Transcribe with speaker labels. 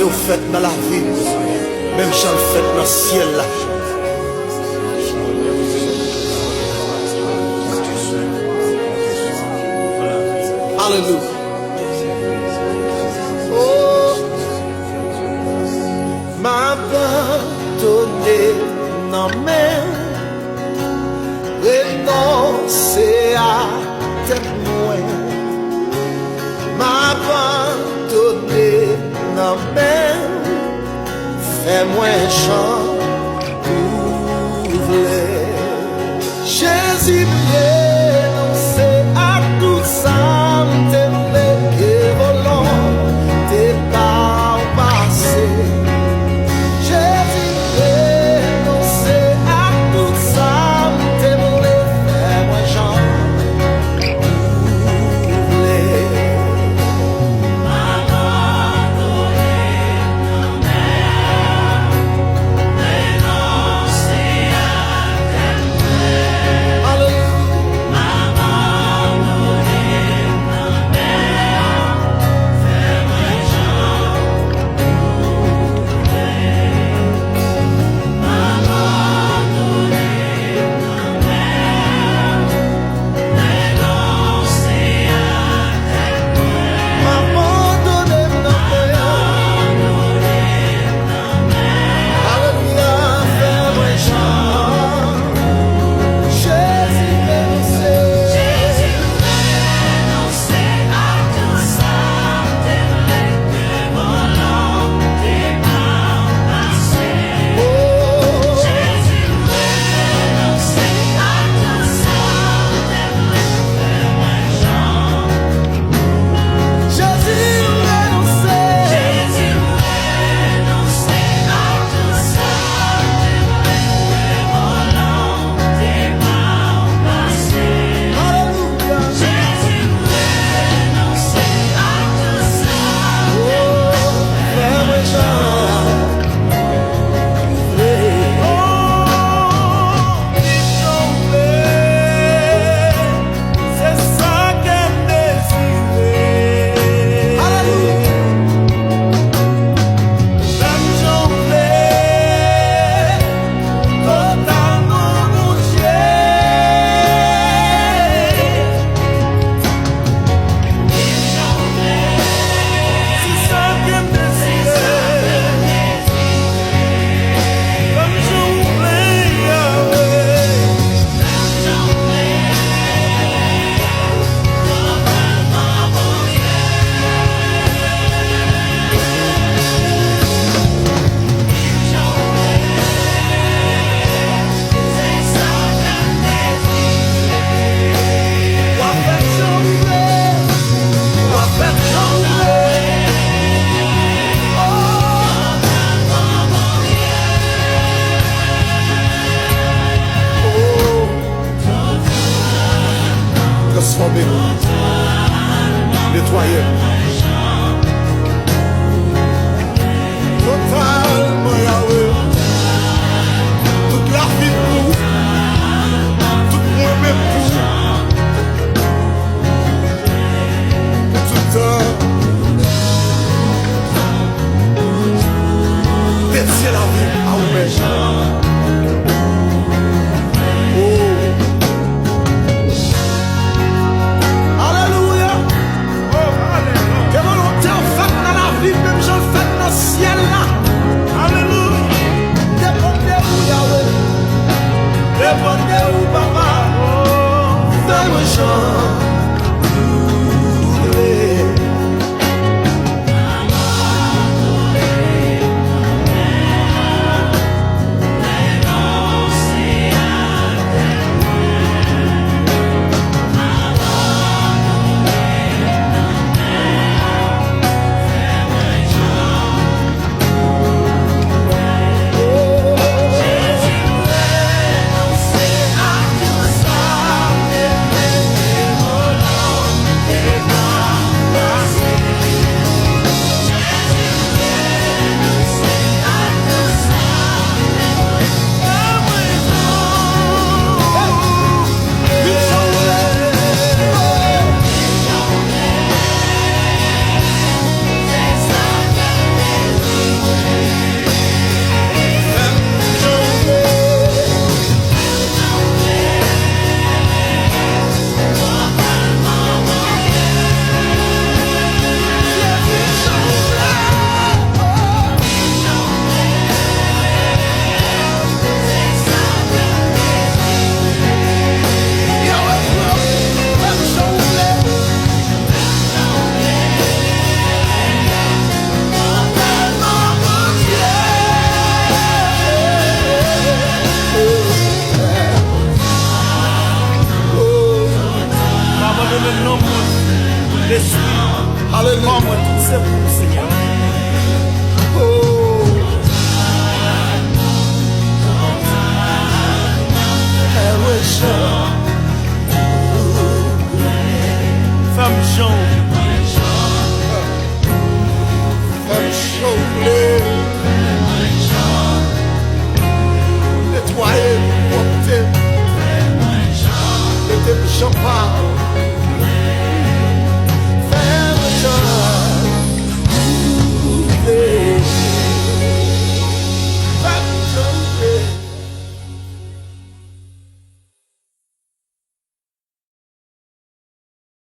Speaker 1: au fait dans la vie, même j'en fait dans le ciel là. Alléluia. Oh, m'abandonner dans mes renoncer à tête moins, m'abandonner dans mes fais-moi chant ouvre Jésus renoncer à tout ça. Transformez-nous, nettoyez-nous. Totalement Yahweh, toute la vie pour, toute moi-même pour, tout temps. Dédiez la vie à vous-même. Alléluia. Oh, Alléluia. le nom de l'Esprit. Alléluia. Moi, tout c'est pour Seigneur. Oh. Femme jaune. Femme chaude. Nettoyer, porter. Le champagne.